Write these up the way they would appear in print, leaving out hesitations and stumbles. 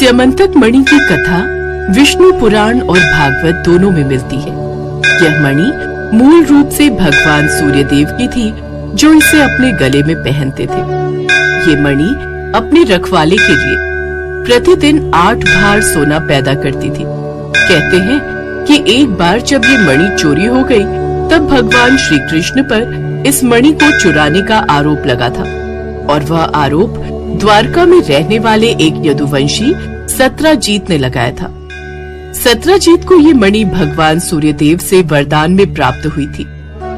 स्यमंतक मणि की कथा विष्णु पुराण और भागवत दोनों में मिलती है। यह मणि मूल रूप से भगवान सूर्य देव की थी, जो इसे अपने गले में पहनते थे। ये मणि अपने रखवाले के लिए प्रतिदिन 8 भार सोना पैदा करती थी। कहते हैं कि एक बार जब ये मणि चोरी हो गई, तब भगवान श्री कृष्ण पर इस मणि को चुराने का आरोप लगा था, और वह आरोप द्वारका में रहने वाले एक यदुवंशी सत्रजीत ने लगाया था। सत्रजीत को ये मणि भगवान सूर्यदेव से वरदान में प्राप्त हुई थी।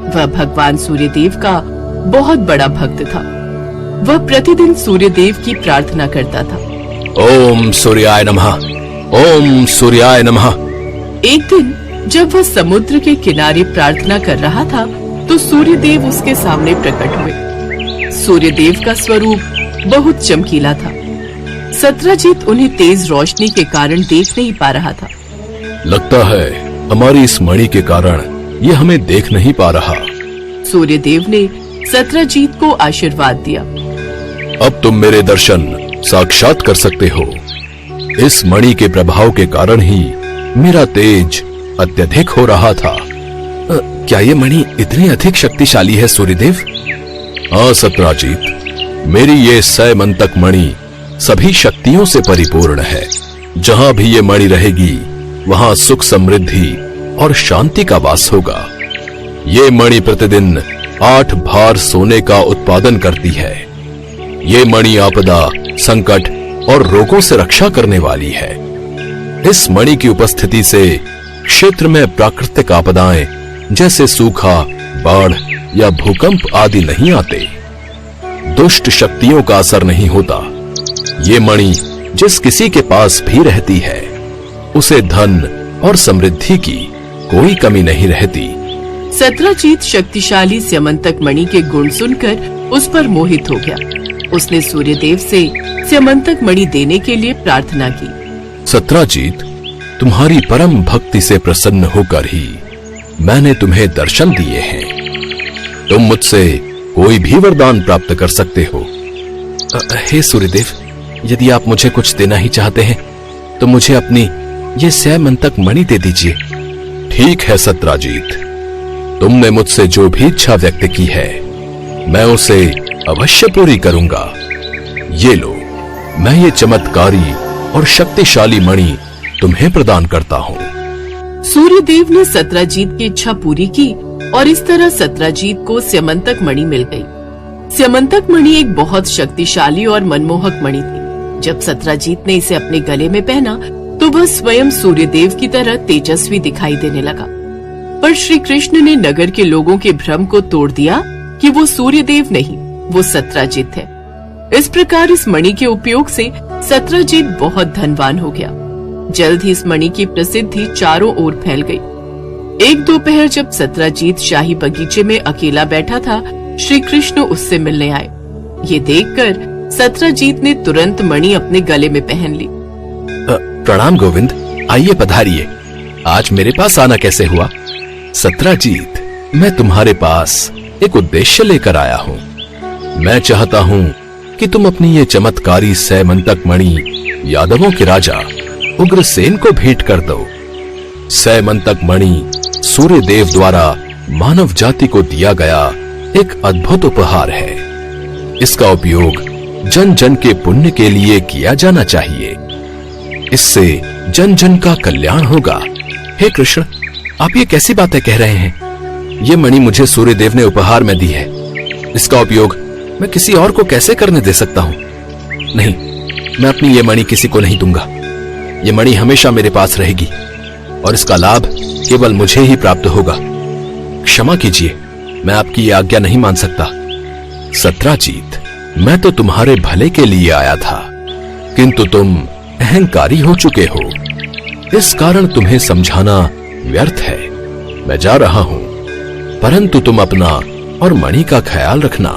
वह भगवान सूर्यदेव का बहुत बड़ा भक्त था। वह प्रतिदिन सूर्यदेव की प्रार्थना करता था। ओम सूर्याय नमः, ओम सूर्याय नमः। एक दिन जब वह समुद्र के किनारे प्रार्थना कर रहा था, तो सूर्यदेव उसके सामने प्रकट हुए। सूर्यदेव का स्वरूप बहुत चमकीला था। सत्रजीत उन्हें तेज रोशनी के कारण देख नहीं पा रहा था। लगता है हमारी इस मणि के कारण ये हमें देख नहीं पा रहा। सूर्यदेव ने सत्रजीत को आशीर्वाद दिया। अब तुम मेरे दर्शन साक्षात कर सकते हो। इस मणि के प्रभाव के कारण ही मेरा तेज अत्यधिक हो रहा था। क्या ये मणि इतनी अधिक शक्तिशाली है सूर्यदेव? हाँ सत्रजीत, मेरी ये स्यमंतक मणि सभी शक्तियों से परिपूर्ण है। जहाँ भी ये मणि रहेगी, वहाँ सुख समृद्धि और शांति का वास होगा। ये मणि प्रतिदिन 8 भार सोने का उत्पादन करती है। ये मणि आपदा, संकट और रोगों से रक्षा करने वाली है। इस मणि की उपस्थिति से क्षेत्र में प्राकृतिक आपदाएं जैसे सूखा, बाढ़ या भूकंप आदि नहीं आते। दुष्ट शक्तियों का असर नहीं होता। ये मणि जिस किसी के पास भी रहती है, उसे धन और समृद्धि की कोई कमी नहीं रहती। सत्रजीत शक्तिशाली स्यमंतक मणि के गुण सुनकर उस पर मोहित हो गया। उसने सूर्यदेव से स्यमंतक मणि देने के लिए प्रार्थना की। सत्रजीत, तुम्हारी परम भक्ति से प्रसन्न होकर ही मैंने तुम्हें दर्शन दिए हैं। तुम मुझसे कोई भी वरदान प्राप्त कर सकते हो। हे सूर्यदेव, यदि आप मुझे कुछ देना ही चाहते हैं, तो मुझे अपनी ये स्यमंतक मणि दे दीजिए। ठीक है सत्रजीत, तुमने मुझसे जो भी इच्छा व्यक्त की है, मैं उसे अवश्य पूरी करूंगा। ये लो, मैं ये चमत्कारी और शक्तिशाली मणि तुम्हें प्रदान करता हूँ। सूर्यदेव ने सत्रजीत की इच्छा पूरी की, और इस तरह सत्रजीत को स्यमंतक मणि मिल गई। स्यमंतक मणि एक बहुत शक्तिशाली और मनमोहक मणि थी। जब सत्रजीत ने इसे अपने गले में पहना, तो वह स्वयं सूर्यदेव की तरह तेजस्वी दिखाई देने लगा। पर श्री कृष्ण ने नगर के लोगों के भ्रम को तोड़ दिया कि वो सूर्यदेव नहीं, वो सत्रजीत है। इस प्रकार इस मणि के उपयोग से सत्रजीत बहुत धनवान हो गया। जल्द ही इस मणि की प्रसिद्धि चारों ओर फैल गई। एक दोपहर जब सत्रजीत शाही बगीचे में अकेला बैठा था, श्री कृष्ण उससे मिलने आए। ये देखकर सत्रजीत ने तुरंत मणि अपने गले में पहन ली। प्रणाम गोविंद, आइए पधारिए। आज मेरे पास आना कैसे हुआ? सत्रजीत, मैं तुम्हारे पास एक उद्देश्य लेकर आया हूँ। मैं चाहता हूँ कि तुम अपनी ये चमत्कारी स्यमंतक मणि यादवों के राजा उग्रसेन को भेंट कर दो। स्यमंतक मणि सूर्यदेव द्वारा मानव जाति को दिया गया एक अद्भुत उपहार है। इसका उपयोग जन जन के पुण्य के लिए किया जाना चाहिए। इससे जन जन का कल्याण होगा। हे कृष्ण, आप ये कैसी बातें कह रहे हैं? ये मणि मुझे सूर्यदेव ने उपहार में दी है। इसका उपयोग मैं किसी और को कैसे करने दे सकता हूँ? नहीं, मैं अपनी ये मणि किसी को नहीं दूंगा। ये मणि हमेशा मेरे पास रहेगी, और इसका लाभ केवल मुझे ही प्राप्त होगा। क्षमा कीजिए, मैं आपकी ये आज्ञा नहीं मान सकता। सत्रजीत, मैं तो तुम्हारे भले के लिए आया था, किंतु तुम अहंकारी हो चुके हो। इस कारण तुम्हें समझाना व्यर्थ है। मैं जा रहा हूँ, परंतु तुम अपना और मणि का ख्याल रखना।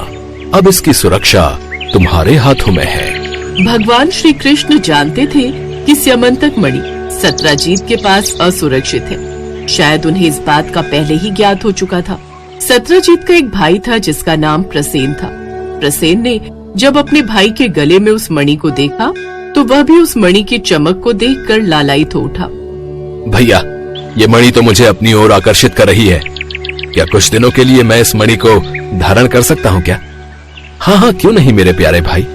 अब इसकी सुरक्षा तुम्हारे हाथों में है। भगवान श्री कृष्ण जानते थे कि स्यमंतक मणि सत्रजीत के पास असुरक्षित है। शायद उन्हें इस बात का पहले ही ज्ञात हो चुका था। सत्रजीत का एक भाई था जिसका नाम प्रसेन था। प्रसेन ने जब अपने भाई के गले में उस मणि को देखा, तो वह भी उस मणि की चमक को देखकर लालायित हो उठा। भैया, ये मणि तो मुझे अपनी ओर आकर्षित कर रही है। क्या कुछ दिनों के लिए मैं इस मणि को धारण कर सकता हूँ क्या? हाँ हाँ, क्यों नहीं मेरे प्यारे भाई।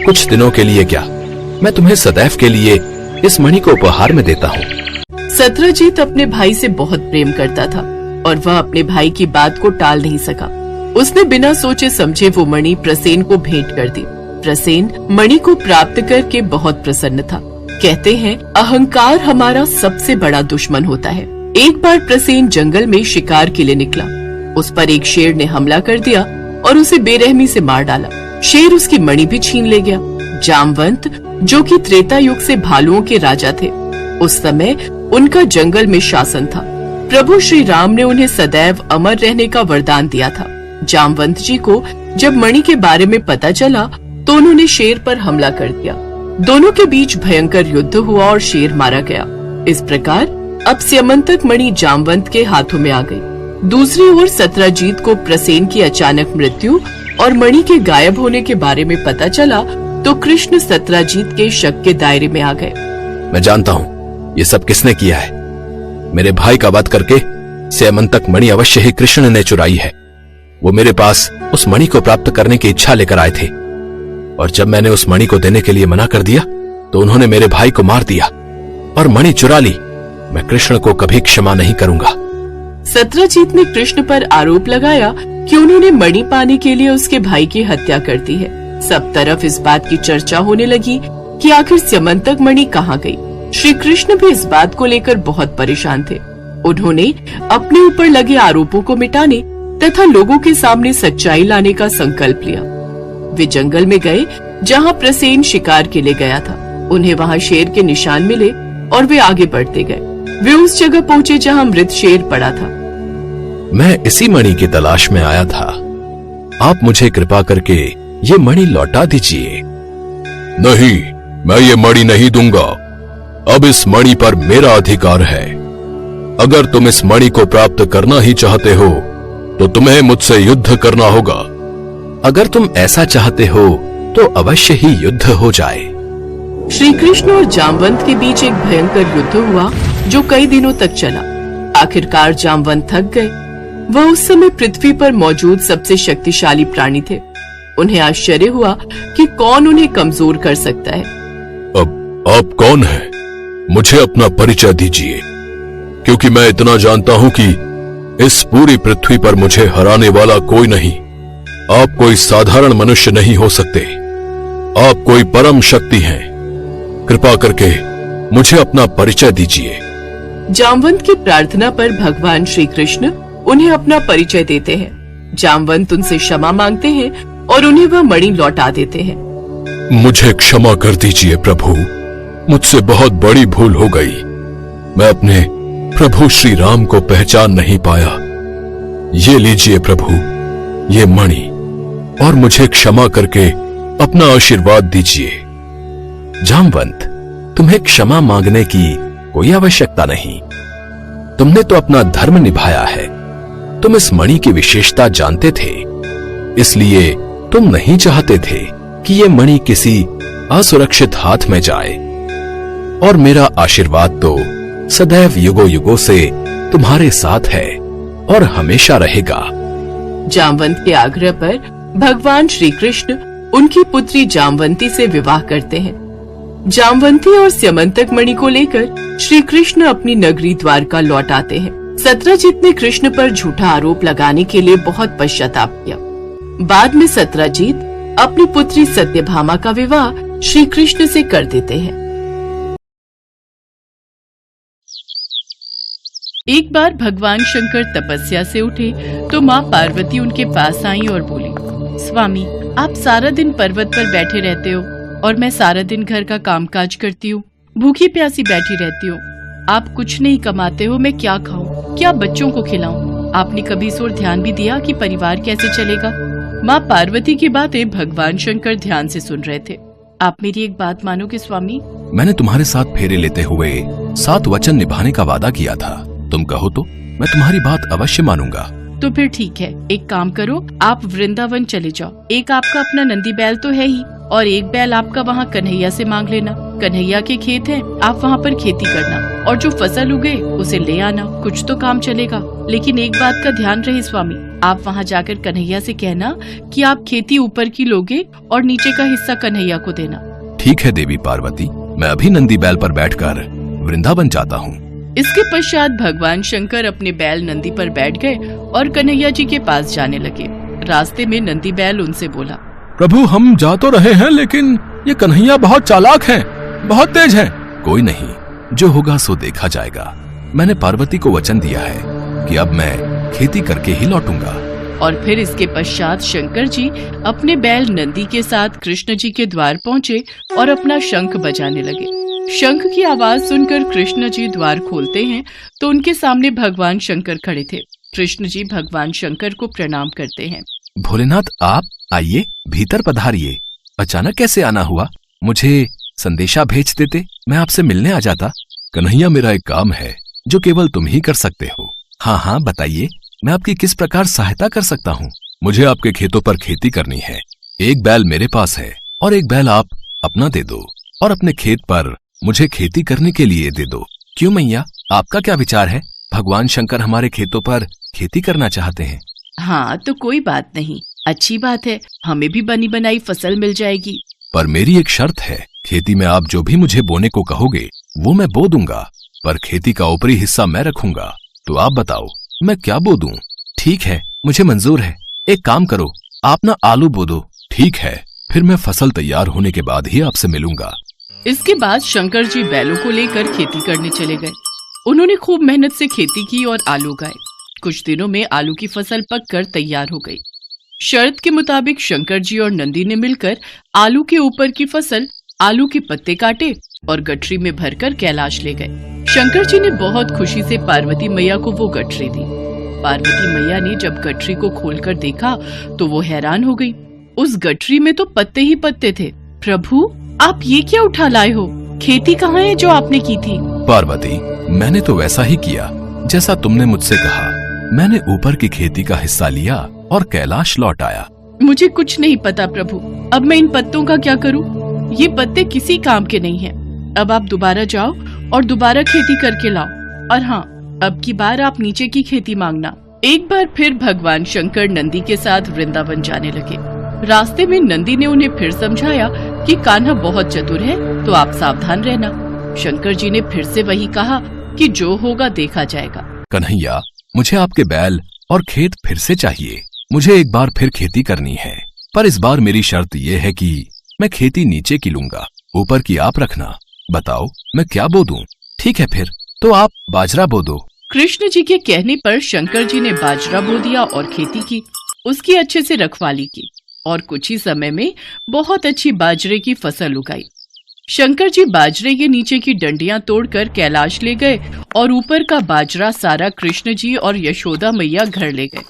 कुछ दिनों के लिए क्या, मैं तुम्हें सदैव के लिए इस मणि को उपहार में देता हूँ। सत्यजीत अपने भाई से बहुत प्रेम करता था और वह अपने भाई की बात को टाल नहीं सका। उसने बिना सोचे समझे वो मणि प्रसेन को भेंट कर दी। प्रसेन मणि को प्राप्त करके बहुत प्रसन्न था। कहते हैं, अहंकार हमारा सबसे बड़ा दुश्मन होता है। एक बार प्रसेन जंगल में शिकार के लिए निकला। उस पर एक शेर ने हमला कर दिया और उसे बेरहमी से मार डाला। शेर उसकी मणि भी छीन ले गया। जामवंत, जो कि त्रेता युग से भालुओं के राजा थे, उस समय उनका जंगल में शासन था। प्रभु श्री राम ने उन्हें सदैव अमर रहने का वरदान दिया था। जामवंत जी को जब मणि के बारे में पता चला तो उन्होंने शेर पर हमला कर दिया। दोनों के बीच भयंकर युद्ध हुआ और शेर मारा गया। इस प्रकार अब स्यमंतक मणि जामवंत के हाथों में आ गई। दूसरी ओर सत्यजीत को प्रसेन की अचानक मृत्यु और मणि के गायब होने के बारे में पता चला तो कृष्ण सत्यजीत के शक के दायरे में आ गए। मैं जानता हूँ ये सब किसने किया है। मेरे भाई का वध करके स्यमंतक मणि अवश्य ही कृष्ण ने चुराई है। वो मेरे पास उस मणि को प्राप्त करने की इच्छा लेकर आए थे और जब मैंने उस मणि को देने के लिए मना कर दिया तो उन्होंने मेरे भाई को मार दिया और मणि चुरा ली। मैं कृष्ण को कभी क्षमा नहीं करूंगा। सत्यजीत ने कृष्ण पर आरोप लगाया कि उन्होंने मणि पाने के लिए उसके भाई की हत्या कर दी है। सब तरफ इस बात की चर्चा होने लगी कि आखिर स्यमंतक मणि कहाँ गई। श्री कृष्ण भी इस बात को लेकर बहुत परेशान थे। उन्होंने अपने ऊपर लगे आरोपों को मिटाने तथा लोगों के सामने सच्चाई लाने का संकल्प लिया। वे जंगल में गए जहाँ प्रसेन शिकार के लिए गया था। उन्हें वहाँ शेर के निशान मिले और वे आगे बढ़ते गए। वे उस जगह पहुँचे जहाँ मृत शेर पड़ा था। मैं इसी मणि की तलाश में आया था। आप मुझे कृपा करके ये मणि लौटा दीजिए। नहीं, मैं ये मणि नहीं दूंगा। अब इस मणि पर मेरा अधिकार है। अगर तुम इस मणि को प्राप्त करना ही चाहते हो तो तुम्हें मुझसे युद्ध करना होगा। अगर तुम ऐसा चाहते हो तो अवश्य ही युद्ध हो जाए। श्री कृष्ण और जामवंत के बीच एक भयंकर युद्ध हुआ जो कई दिनों तक चला। आखिरकार जामवंत थक गए। वह उस समय पृथ्वी पर मौजूद सबसे शक्तिशाली प्राणी थे। उन्हें आश्चर्य हुआ कि कौन उन्हें कमजोर कर सकता है। अब आप कौन हैं? मुझे अपना परिचय दीजिए, क्योंकि मैं इतना जानता हूं कि इस पूरी पृथ्वी पर मुझे हराने वाला कोई नहीं। आप कोई साधारण मनुष्य नहीं हो सकते। आप कोई परम शक्ति हैं। कृपा करके मुझे अपना परिचय दीजिए। जामवंत की प्रार्थना पर भगवान श्री कृष्ण उन्हें अपना परिचय देते हैं। जामवंत उनसे क्षमा मांगते हैं और उन्हें वह मणि लौटा देते हैं। मुझे क्षमा कर दीजिए प्रभु, मुझसे बहुत बड़ी भूल हो गई। मैं अपने प्रभु श्री राम को पहचान नहीं पाया। ये लीजिए प्रभु, ये मणि, और मुझे क्षमा करके अपना आशीर्वाद दीजिए। जामवंत, तुम्हें क्षमा मांगने की कोई आवश्यकता नहीं। तुमने तो अपना धर्म निभाया है। तुम इस मणि की विशेषता जानते थे, इसलिए तुम नहीं चाहते थे कि ये मणि किसी असुरक्षित हाथ में जाए। और मेरा आशीर्वाद तो सदैव युगों युगों से तुम्हारे साथ है और हमेशा रहेगा। जामवंत के आग्रह पर भगवान श्री कृष्ण उनकी पुत्री जामवंती से विवाह करते हैं। जामवंती और स्यमंतक मणि को लेकर श्री कृष्ण अपनी नगरी द्वारका लौट आते हैं। सत्यजीत ने कृष्ण पर झूठा आरोप लगाने के लिए बहुत पश्चाताप किया। बाद में सत्यजीत अपनी पुत्री सत्यभामा का विवाह श्री कृष्ण से कर देते हैं। एक बार भगवान शंकर तपस्या से उठे तो माँ पार्वती उनके पास आई और बोली, स्वामी, आप सारा दिन पर्वत पर बैठे रहते हो और मैं सारा दिन घर का कामकाज करती हूँ, भूखी प्यासी बैठी रहती हूँ। आप कुछ नहीं कमाते हो, मैं क्या खाऊं, क्या बच्चों को खिलाऊं? आपने कभी इस ओर ध्यान भी दिया कि परिवार कैसे चलेगा? माँ पार्वती की बातें भगवान शंकर ध्यान से सुन रहे थे। आप मेरी एक बात मानोगे स्वामी? मैंने तुम्हारे साथ फेरे लेते हुए 7 वचन निभाने का वादा किया था। तुम कहो तो मैं तुम्हारी बात अवश्य मानूंगा। तो फिर ठीक है, एक काम करो, आप वृंदावन चले जाओ। एक आपका अपना नंदी बैल तो है ही, और एक बैल आपका वहाँ कन्हैया से मांग लेना। कन्हैया के खेत हैं, आप वहाँ पर खेती करना और जो फसल उगे उसे ले आना, कुछ तो काम चलेगा। लेकिन एक बात का ध्यान रहे स्वामी, आप वहाँ जाकर कन्हैया से कहना कि आप खेती ऊपर की लोगे और नीचे का हिस्सा कन्हैया को देना। ठीक है देवी पार्वती, मैं अभी नंदी बैल पर बैठकर वृंदावन जाता हूँ। इसके पश्चात भगवान शंकर अपने बैल नंदी पर बैठ गए और कन्हैया जी के पास जाने लगे। रास्ते में नंदी बैल उनसे बोला, प्रभु हम जा तो रहे हैं, लेकिन ये कन्हैया बहुत चालाक हैं, बहुत तेज हैं। कोई नहीं, जो होगा सो देखा जाएगा। मैंने पार्वती को वचन दिया है कि अब मैं खेती करके ही लौटूंगा। और फिर इसके पश्चात शंकर जी अपने बैल नंदी के साथ कृष्ण जी के द्वार पहुँचे और अपना शंख बजाने लगे। शंख की आवाज सुनकर कृष्ण जी द्वार खोलते हैं तो उनके सामने भगवान शंकर खड़े थे। कृष्ण जी भगवान शंकर को प्रणाम करते हैं। भोलेनाथ आप आइए, भीतर पधारिए। अचानक कैसे आना हुआ? मुझे संदेशा भेज देते, मैं आपसे मिलने आ जाता। कन्हैया मेरा एक काम है जो केवल तुम ही कर सकते हो। हाँ हाँ बताइए, मैं आपकी किस प्रकार सहायता कर सकता हूँ? मुझे आपके खेतों पर खेती करनी है। एक बैल मेरे पास है और एक बैल आप अपना दे दो और अपने खेत पर मुझे खेती करने के लिए दे दो। क्यों मैया, आपका क्या विचार है? भगवान शंकर हमारे खेतों पर खेती करना चाहते हैं। हाँ तो कोई बात नहीं, अच्छी बात है, हमें भी बनी बनाई फसल मिल जाएगी। पर मेरी एक शर्त है, खेती में आप जो भी मुझे बोने को कहोगे वो मैं बो दूंगा, पर खेती का ऊपरी हिस्सा मैं रखूंगा। तो आप बताओ मैं क्या बो दूं? ठीक है, मुझे मंजूर है। एक काम करो, आप ना आलू बो दो। ठीक है, फिर मैं फसल तैयार होने के बाद ही आपसे मिलूंगा। इसके बाद शंकर जी बैलों को लेकर खेती करने चले गए। उन्होंने खूब मेहनत से खेती की और आलू उगाए। कुछ दिनों में आलू की फसल पककर तैयार हो गई। शर्त के मुताबिक शंकर जी और नंदी ने मिलकर आलू के ऊपर की फसल, आलू के पत्ते काटे और गठरी में भरकर कैलाश ले गए। शंकर जी ने बहुत खुशी से पार्वती मैया को वो गठरी दी। पार्वती मैया ने जब गठरी को खोलकर देखा तो वो हैरान हो गई। उस गठरी में तो पत्ते ही पत्ते थे। प्रभु आप ये क्या उठा लाए हो? खेती कहाँ है जो आपने की थी? पार्वती मैंने तो वैसा ही किया जैसा तुमने मुझसे कहा। मैंने ऊपर की खेती का हिस्सा लिया और कैलाश लौट आया। मुझे कुछ नहीं पता प्रभु, अब मैं इन पत्तों का क्या करूं? ये पत्ते किसी काम के नहीं हैं। अब आप दोबारा जाओ और दोबारा खेती करके लाओ। और हाँ, अब की बार आप नीचे की खेती मांगना। एक बार फिर भगवान शंकर नंदी के साथ वृंदावन जाने लगे। रास्ते में नंदी ने उन्हें फिर समझाया कि कान्हा बहुत चतुर है, तो आप सावधान रहना। शंकर जी ने फिर से वही कहा कि जो होगा देखा जाएगा। कन्हैया मुझे आपके बैल और खेत फिर से चाहिए। मुझे एक बार फिर खेती करनी है, पर इस बार मेरी शर्त यह है कि मैं खेती नीचे की लूंगा, ऊपर की आप रखना। बताओ मैं क्या बो दूं? ठीक है, फिर तो आप बाजरा बो दो। कृष्ण जी के कहने पर शंकर जी ने बाजरा बो दिया और खेती की। उसकी अच्छे से रखवाली की और कुछ ही समय में बहुत अच्छी बाजरे की फसल उगाई। शंकर जी बाजरे के नीचे की डंडियां तोड़कर कैलाश ले गए और ऊपर का बाजरा सारा कृष्ण जी और यशोदा मैया घर ले गए।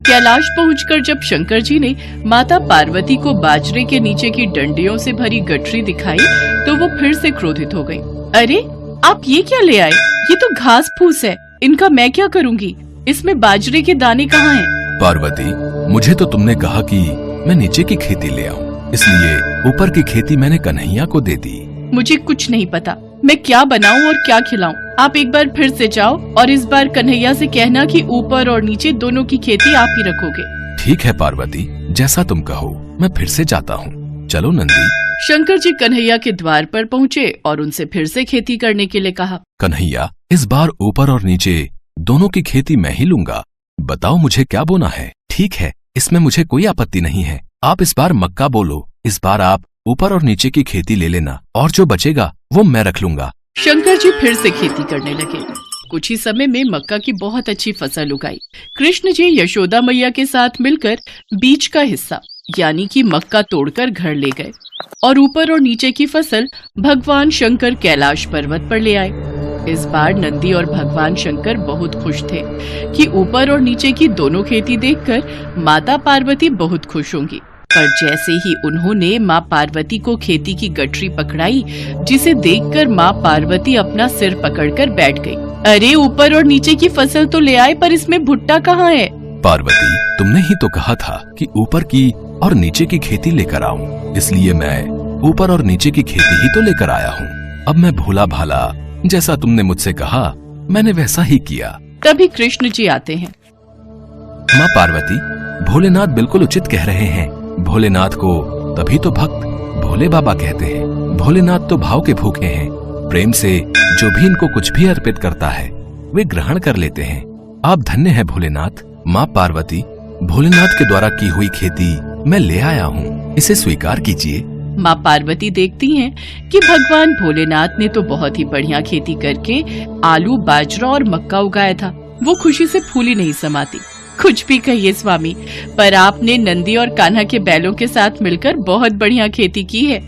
कैलाश पहुंचकर जब शंकर जी ने माता पार्वती को बाजरे के नीचे की डंडियों से भरी गठरी दिखाई तो वो फिर से क्रोधित हो गई। अरे आप ये क्या ले आए? ये तो घास फूस है, इनका मैं क्या करूंगी? इसमें बाजरे के दाने कहाँ हैं? पार्वती मुझे तो तुमने कहा कि मैं नीचे की खेती ले आऊं, इसलिए ऊपर की खेती मैंने कन्हैया को दे दी। मुझे कुछ नहीं पता, मैं क्या बनाऊं और क्या खिलाऊं। आप एक बार फिर से जाओ और इस बार कन्हैया से कहना कि ऊपर और नीचे दोनों की खेती आप ही रखोगे। ठीक है पार्वती, जैसा तुम कहो, मैं फिर से जाता हूँ। चलो नंदी। शंकर जी कन्हैया के द्वार पर पहुँचे और उनसे फिर से खेती करने के लिए कहा। कन्हैया इस बार ऊपर और नीचे दोनों की खेती मैं ही लूंगा। बताओ मुझे क्या बोना है? ठीक है, इसमें मुझे कोई आपत्ति नहीं है। आप इस बार मक्का बोलो। इस बार आप ऊपर और नीचे की खेती ले लेना और जो बचेगा वो मैं रख लूंगा। शंकर जी फिर से खेती करने लगे। कुछ ही समय में मक्का की बहुत अच्छी फसल उगाई। कृष्ण जी यशोदा मैया के साथ मिलकर बीच का हिस्सा यानी कि मक्का तोड़कर घर ले गए और ऊपर और नीचे की फसल भगवान शंकर कैलाश पर्वत पर ले आए। इस बार नंदी और भगवान शंकर बहुत खुश थे कि ऊपर और नीचे की दोनों खेती देखकर माता पार्वती बहुत खुश होंगी। पर जैसे ही उन्होंने माँ पार्वती को खेती की गठरी पकड़ाई, जिसे देखकर माँ पार्वती अपना सिर पकड़कर बैठ गई। अरे ऊपर और नीचे की फसल तो ले आए, पर इसमें भुट्टा कहाँ है? पार्वती, तुमने ही तो कहा था कि ऊपर की और नीचे की खेती लेकर आऊं, इसलिए मैं ऊपर और नीचे की खेती ही तो लेकर आया हूँ। अब मैं भोला भाला जैसा तुमने मुझसे कहा मैंने वैसा ही किया। तभी कृष्ण जी आते हैं। माँ पार्वती, भोलेनाथ बिल्कुल उचित कह रहे हैं। भोलेनाथ को तभी तो भक्त भोले बाबा कहते हैं। भोलेनाथ तो भाव के भूखे हैं। प्रेम से जो भी इनको कुछ भी अर्पित करता है वे ग्रहण कर लेते हैं। आप धन्य हैं भोलेनाथ। माँ पार्वती, भोलेनाथ के द्वारा की हुई खेती मैं ले आया हूँ, इसे स्वीकार कीजिए। माँ पार्वती देखती हैं कि भगवान भोलेनाथ ने तो बहुत ही बढ़िया खेती करके आलू, बाजरा और मक्का उगाया था। वो खुशी से फूली नहीं समाती। कुछ भी कहिए स्वामी, पर आपने नंदी और कान्हा के बैलों के साथ मिलकर बहुत बढ़िया खेती की है।